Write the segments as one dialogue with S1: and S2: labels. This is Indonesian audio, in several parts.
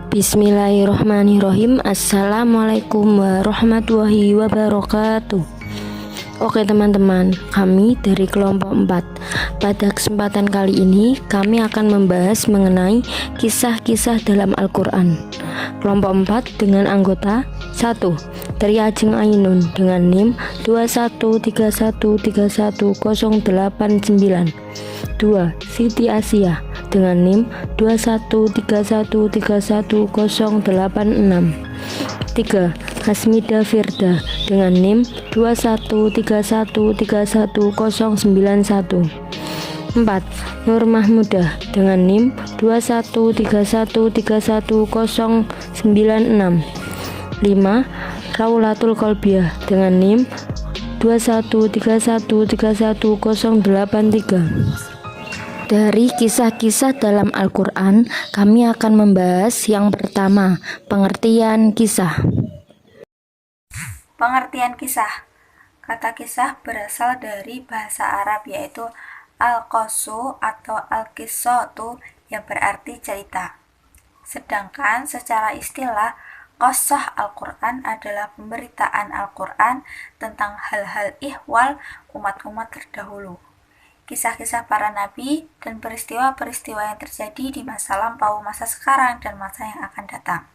S1: Bismillahirrahmanirrahim. Assalamualaikum warahmatullahi wabarakatuh. Oke teman-teman, kami dari kelompok 4. Pada kesempatan kali ini kami akan membahas mengenai kisah-kisah dalam Al-Quran. Kelompok 4 dengan anggota 1. Tri Ajeng Ainun dengan NIM 213131089. 2. Siti Asia dengan NIM 213131086. 3. Hasmida Firda dengan NIM 213131091. 4. Nur Mahmudah dengan NIM 213131096. 5. Raulatul Kolbiah dengan NIM 213131083. Dari kisah-kisah dalam Al-Quran, kami akan membahas yang pertama, pengertian kisah.
S2: Pengertian kisah. Kata kisah berasal dari bahasa Arab yaitu al-qassu atau al-qissatu yang berarti cerita. Sedangkan secara istilah, qasah Al-Quran adalah pemberitaan Al-Quran tentang hal-hal ihwal umat-umat terdahulu. Kisah-kisah para nabi dan peristiwa-peristiwa yang terjadi di masa lampau, masa sekarang, dan masa yang akan datang.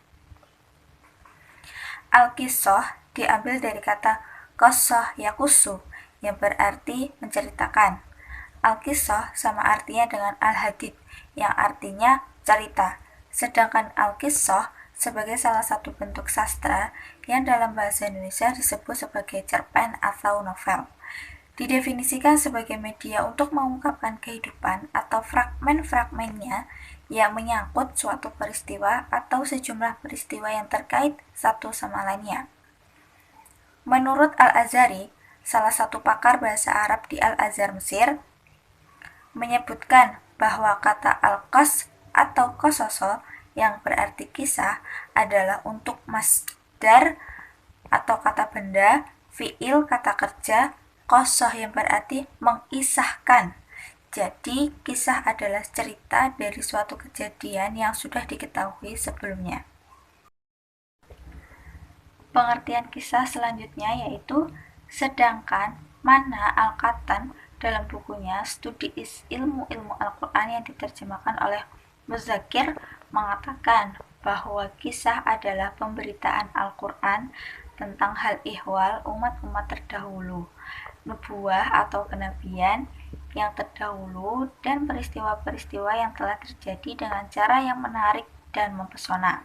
S2: Al-Qissah diambil dari kata qassah yakussu yang berarti menceritakan. Al-Qissah sama artinya dengan Al-Hadith yang artinya cerita. Sedangkan Al-Qissah sebagai salah satu bentuk sastra yang dalam bahasa Indonesia disebut sebagai cerpen atau novel. Didefinisikan sebagai media untuk mengungkapkan kehidupan atau fragmen-fragmennya yang menyangkut suatu peristiwa atau sejumlah peristiwa yang terkait satu sama lainnya. Menurut Al-Azhari, salah satu pakar bahasa Arab di Al-Azhar Mesir, menyebutkan bahwa kata al-qas atau qasaso yang berarti kisah adalah untuk masdar atau kata benda, fi'il kata kerja, qassah yang berarti mengisahkan. Jadi, kisah adalah cerita dari suatu kejadian yang sudah diketahui sebelumnya. Pengertian kisah selanjutnya yaitu sedangkan mana Al-Qatan dalam bukunya Studi Ilmu-Ilmu Al-Quran yang diterjemahkan oleh Muzakir mengatakan bahwa kisah adalah pemberitaan Al-Quran tentang hal ihwal umat-umat terdahulu, nubuah atau kenabian yang terdahulu, dan peristiwa-peristiwa yang telah terjadi dengan cara yang menarik dan mempesona.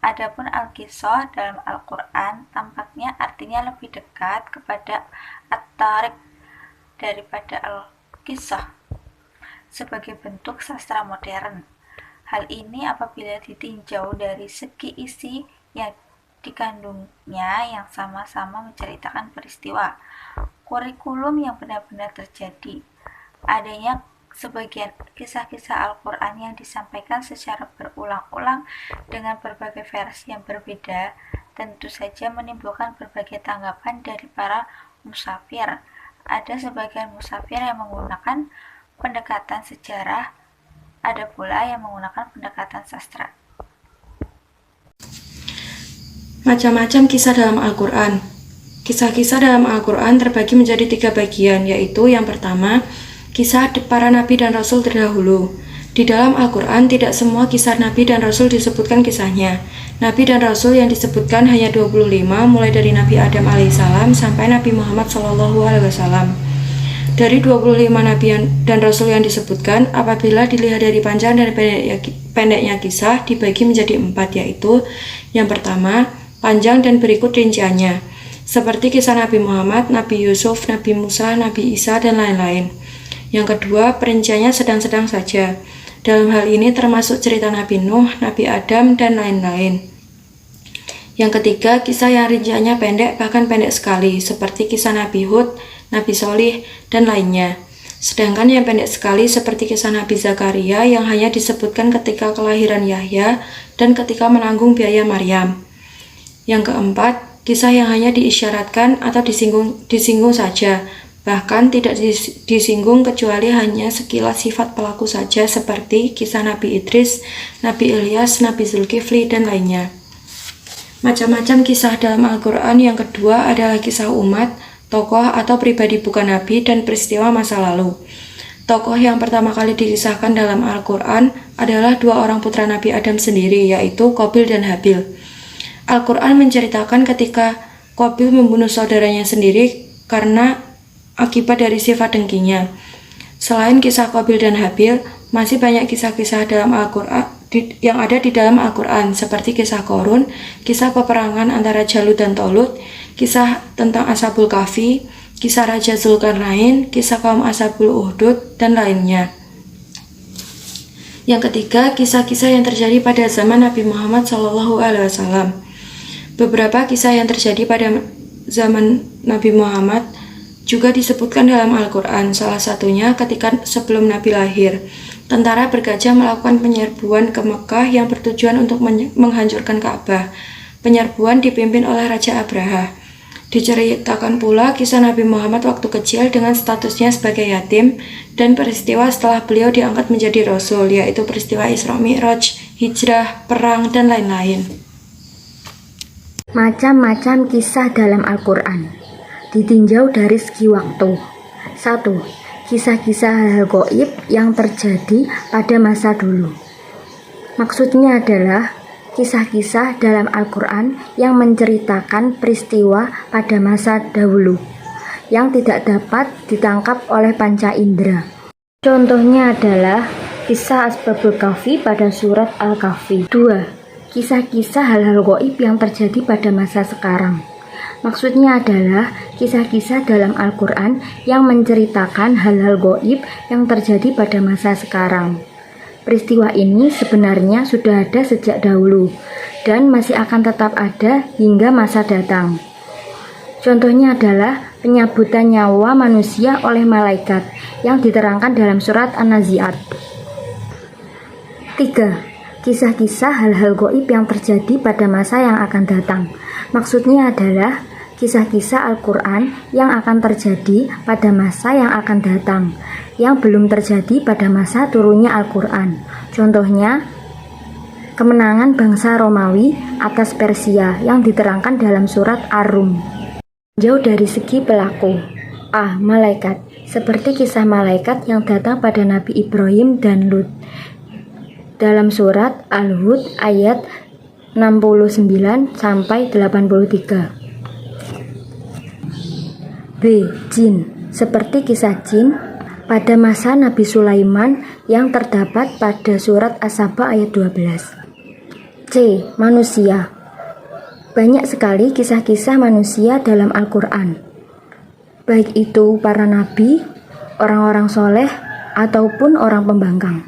S2: Adapun Al-Qissah dalam Al-Quran tampaknya artinya lebih dekat kepada At-Tariq daripada Al-Qissah sebagai bentuk sastra modern. Hal ini apabila ditinjau dari segi isi yang dikandungnya yang sama-sama menceritakan peristiwa, kurikulum yang benar-benar terjadi. Adanya sebagian kisah-kisah Al-Quran yang disampaikan secara berulang-ulang dengan berbagai versi yang berbeda, tentu saja menimbulkan berbagai tanggapan dari para musafir. Ada sebagian musafir yang menggunakan pendekatan sejarah, ada pula yang menggunakan pendekatan sastra.
S3: Macam-macam kisah dalam Al-Quran. Kisah-kisah dalam Al-Quran terbagi menjadi 3 bagian, yaitu yang pertama, kisah para nabi dan rasul terdahulu. Di dalam Al-Quran tidak semua kisah nabi dan rasul disebutkan kisahnya. Nabi dan rasul yang disebutkan hanya 25, mulai dari Nabi Adam alaihissalam sampai Nabi Muhammad SAW. Dari 25 nabi dan rasul yang disebutkan, apabila dilihat dari panjang dan pendeknya kisah, dibagi menjadi 4, yaitu yang pertama, panjang dan berikut rinciannya, seperti kisah Nabi Muhammad, Nabi Yusuf, Nabi Musa, Nabi Isa, dan lain-lain. Yang kedua, perinciannya sedang-sedang saja. Dalam hal ini termasuk cerita Nabi Nuh, Nabi Adam, dan lain-lain. Yang ketiga, kisah yang rinciannya pendek, bahkan pendek sekali, seperti kisah Nabi Hud, Nabi Solih, dan lainnya. Sedangkan yang pendek sekali seperti kisah Nabi Zakaria yang hanya disebutkan ketika kelahiran Yahya dan ketika menanggung biaya Maryam. Yang keempat, kisah yang hanya diisyaratkan atau disinggung saja, Bahkan tidak disinggung kecuali hanya sekilas sifat pelaku saja seperti kisah Nabi Idris, Nabi Ilyas, Nabi Zulkifli, dan lainnya. Macam-macam kisah dalam Al-Quran. Yang kedua adalah kisah umat, tokoh atau pribadi bukan Nabi, dan peristiwa masa lalu. Tokoh yang pertama kali dikisahkan dalam Al-Quran adalah dua orang putra Nabi Adam sendiri, yaitu Qabil dan Habil. Al-Quran menceritakan ketika Qabil membunuh saudaranya sendiri karena akibat dari sifat dengkinya. Selain kisah Qabil dan Habil, masih banyak kisah-kisah dalam Al-Quran yang ada di dalam Al-Quran, seperti kisah Qorun, kisah peperangan antara Jalut dan Tolut, kisah tentang Ashabul Kahfi, kisah Raja Zulkarnain, kisah kaum Ashabul Uhdud, dan lainnya. Yang ketiga, kisah-kisah yang terjadi pada zaman Nabi Muhammad SAW. Beberapa kisah yang terjadi pada zaman Nabi Muhammad juga disebutkan dalam Al-Quran. Salah satunya ketika sebelum Nabi lahir, tentara bergajah melakukan penyerbuan ke Mekah yang bertujuan untuk menghancurkan Ka'bah. Penyerbuan dipimpin oleh Raja Abraha. Diceritakan pula kisah Nabi Muhammad waktu kecil dengan statusnya sebagai yatim dan peristiwa setelah beliau diangkat menjadi Rasul, yaitu peristiwa Isra Mi'raj, hijrah, perang, dan lain-lain.
S1: Macam-macam kisah dalam Al-Quran ditinjau dari segi waktu. 1. Kisah-kisah hal-hal gaib yang terjadi pada masa dulu. Maksudnya adalah kisah-kisah dalam Al-Quran yang menceritakan peristiwa pada masa dahulu yang tidak dapat ditangkap oleh panca indera. Contohnya adalah kisah Ashabul Kahfi pada surat Al-Kahfi. 2. Kisah-kisah hal-hal gaib yang terjadi pada masa sekarang. Maksudnya adalah kisah-kisah dalam Al-Quran yang menceritakan hal-hal gaib yang terjadi pada masa sekarang. Peristiwa ini sebenarnya sudah ada sejak dahulu dan masih akan tetap ada hingga masa datang. Contohnya adalah penyabutan nyawa manusia oleh malaikat yang diterangkan dalam surat An-Nazi'at. 3. Kisah-kisah hal-hal gaib yang terjadi pada masa yang akan datang. Maksudnya adalah kisah-kisah Al-Quran yang akan terjadi pada masa yang akan datang, yang belum terjadi pada masa turunnya Al-Quran. Contohnya, kemenangan bangsa Romawi atas Persia yang diterangkan dalam surat Ar-Rum. Jauh dari segi pelaku. A. Malaikat, seperti kisah malaikat yang datang pada Nabi Ibrahim dan Lut dalam surat Al-Hud ayat 69 sampai 83. B. Jin, seperti kisah jin pada masa Nabi Sulaiman yang terdapat pada surat As-Saba ayat 12. C. Manusia, banyak sekali kisah-kisah manusia dalam Al-Quran, baik itu para nabi, orang-orang soleh, ataupun orang pembangkang.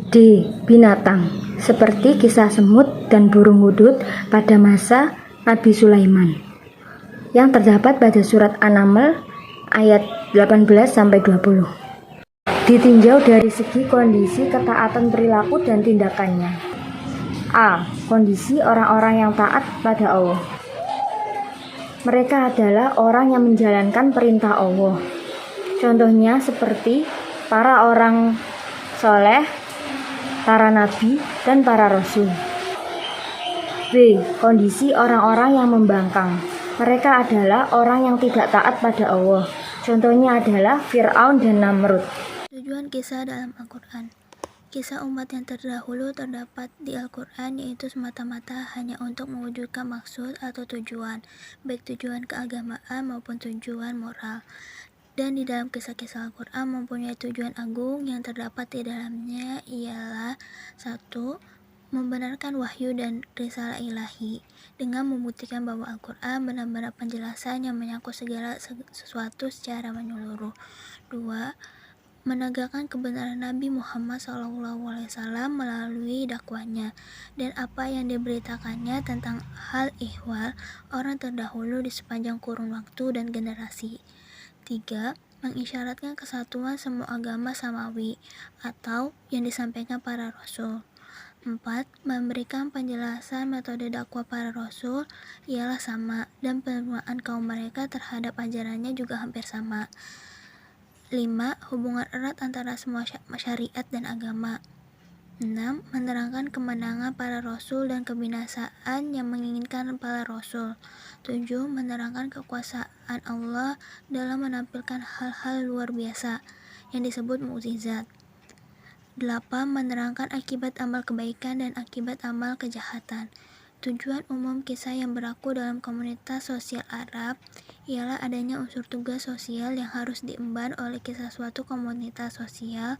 S1: D. Binatang, seperti kisah semut dan burung hudud pada masa Nabi Sulaiman yang terdapat pada surat An-Naml ayat 18-20. Ditinjau dari segi kondisi ketaatan perilaku dan tindakannya. A. Kondisi orang-orang yang taat pada Allah. Mereka adalah orang yang menjalankan perintah Allah. Contohnya seperti para orang soleh, para nabi, dan para rasul. B. Kondisi orang-orang yang membangkang. Mereka adalah orang yang tidak taat pada Allah. Contohnya adalah Fir'aun dan Namrud.
S4: Tujuan kisah dalam Al-Quran. Kisah umat yang terdahulu terdapat di Al-Quran, yaitu semata-mata hanya untuk mewujudkan maksud atau tujuan, baik tujuan keagamaan maupun tujuan moral. Dan di dalam kisah-kisah Al-Quran mempunyai tujuan agung yang terdapat di dalamnya ialah 1. Membenarkan wahyu dan risalah ilahi dengan membuktikan bahwa Al-Quran benar-benar penjelasan yang menyangkut segala sesuatu secara menyeluruh. 2. Menegakkan kebenaran Nabi Muhammad SAW melalui dakwahnya dan apa yang diberitakannya tentang hal ihwal orang terdahulu di sepanjang kurun waktu dan generasi. 3. Mengisyaratkan kesatuan semua agama samawi atau yang disampaikan para rasul. 4. Memberikan penjelasan metode dakwah para rasul ialah sama, dan penerimaan kaum mereka terhadap ajarannya juga hampir sama. 5. Hubungan erat antara semua syariat dan agama. 6. Menerangkan kemenangan para rasul dan kebinasaan yang menginginkan para rasul. 7. Menerangkan kekuasaan Allah dalam menampilkan hal-hal luar biasa yang disebut mukjizat. 8. Menerangkan akibat amal kebaikan dan akibat amal kejahatan. Tujuan umum kisah yang berlaku dalam komunitas sosial Arab ialah adanya unsur tugas sosial yang harus diemban oleh kisah suatu komunitas sosial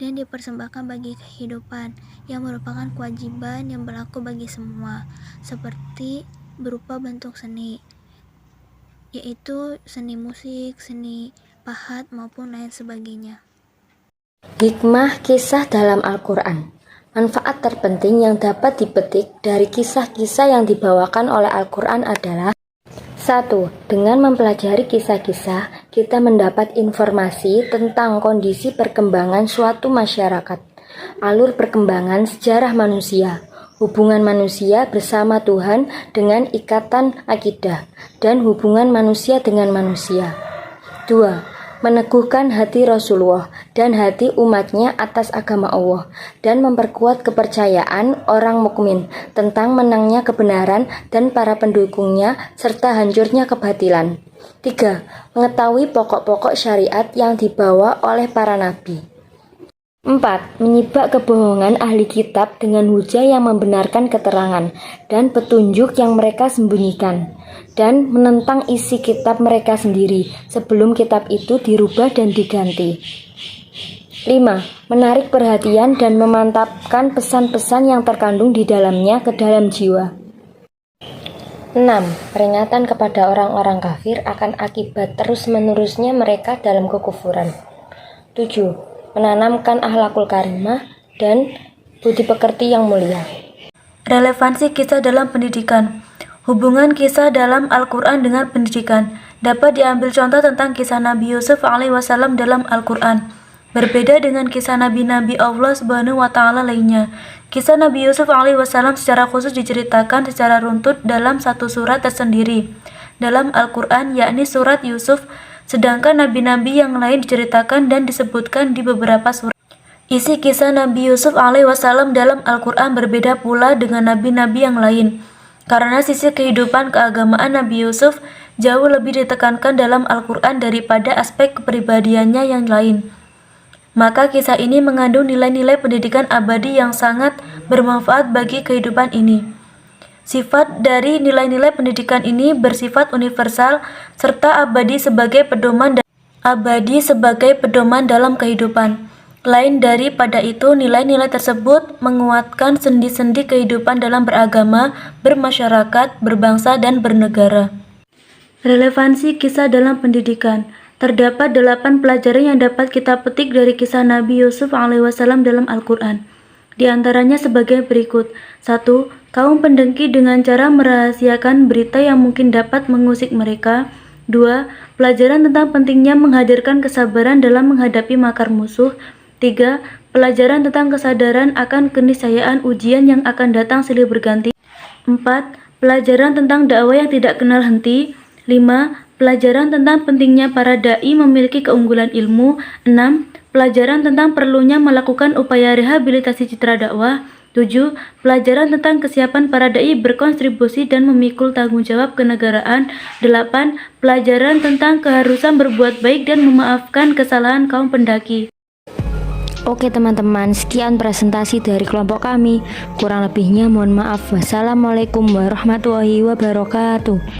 S4: dan dipersembahkan bagi kehidupan, yang merupakan kewajiban yang berlaku bagi semua, seperti berupa bentuk seni, yaitu seni musik, seni pahat, maupun lain sebagainya.
S1: Hikmah kisah dalam Al-Quran. Manfaat terpenting yang dapat dipetik dari kisah-kisah yang dibawakan oleh Al-Quran adalah: 1. Dengan mempelajari kisah-kisah, kita mendapat informasi tentang kondisi perkembangan suatu masyarakat, alur perkembangan sejarah manusia, hubungan manusia bersama Tuhan dengan ikatan akidah, dan hubungan manusia dengan manusia. 2. Meneguhkan hati Rasulullah dan hati umatnya atas agama Allah, dan memperkuat kepercayaan orang mukmin tentang menangnya kebenaran dan para pendukungnya serta hancurnya kebatilan. 3. Mengetahui pokok-pokok syariat yang dibawa oleh para nabi. 4. Menyibak kebohongan ahli kitab dengan hujah yang membenarkan keterangan dan petunjuk yang mereka sembunyikan, dan menentang isi kitab mereka sendiri sebelum kitab itu dirubah dan diganti. 5. Menarik perhatian dan memantapkan pesan-pesan yang terkandung di dalamnya ke dalam jiwa. 6. Peringatan kepada orang-orang kafir akan akibat terus-menerusnya mereka dalam kekufuran. 7. Menanamkan akhlakul karimah dan budi pekerti yang mulia.
S5: Relevansi kisah dalam pendidikan. Hubungan kisah dalam Al-Quran dengan pendidikan. Dapat diambil contoh tentang kisah Nabi Yusuf alaihissalam dalam Al-Quran. Berbeda dengan kisah nabi-nabi Allah Subhanahu wa Ta'ala lainnya, kisah Nabi Yusuf alaihissalam secara khusus diceritakan secara runtut dalam satu surat tersendiri dalam Al-Quran, yakni surat Yusuf. Sedangkan nabi-nabi yang lain diceritakan dan disebutkan di beberapa surat. Isi kisah Nabi Yusuf alaihissalam dalam Al-Quran berbeda pula dengan nabi-nabi yang lain, karena sisi kehidupan keagamaan Nabi Yusuf jauh lebih ditekankan dalam Al-Quran daripada aspek kepribadiannya yang lain. Maka kisah ini mengandung nilai-nilai pendidikan abadi yang sangat bermanfaat bagi kehidupan ini. Sifat dari nilai-nilai pendidikan ini bersifat universal serta abadi sebagai pedoman dalam kehidupan. Lain daripada itu, nilai-nilai tersebut menguatkan sendi-sendi kehidupan dalam beragama, bermasyarakat, berbangsa, dan bernegara. Relevansi kisah dalam pendidikan. Terdapat 8 pelajaran yang dapat kita petik dari kisah Nabi Yusuf alaihissalam dalam Al-Quran. Di antaranya sebagai berikut. 1. Kaum pendengki dengan cara merahasiakan berita yang mungkin dapat mengusik mereka. 2. Pelajaran tentang pentingnya menghadirkan kesabaran dalam menghadapi makar musuh. 3. Pelajaran tentang kesadaran akan keniscayaan ujian yang akan datang silih berganti. 4. Pelajaran tentang dakwah yang tidak kenal henti. 5. Pelajaran tentang pentingnya para dai memiliki keunggulan ilmu. 6. Pelajaran tentang perlunya melakukan upaya rehabilitasi citra dakwah. 7. Pelajaran tentang kesiapan para dai berkontribusi dan memikul tanggung jawab kenegaraan. 8. Pelajaran tentang keharusan berbuat baik dan memaafkan kesalahan kaum pendaki.
S1: Oke teman-teman, sekian presentasi dari kelompok kami. Kurang lebihnya mohon maaf. Wassalamualaikum warahmatullahi wabarakatuh.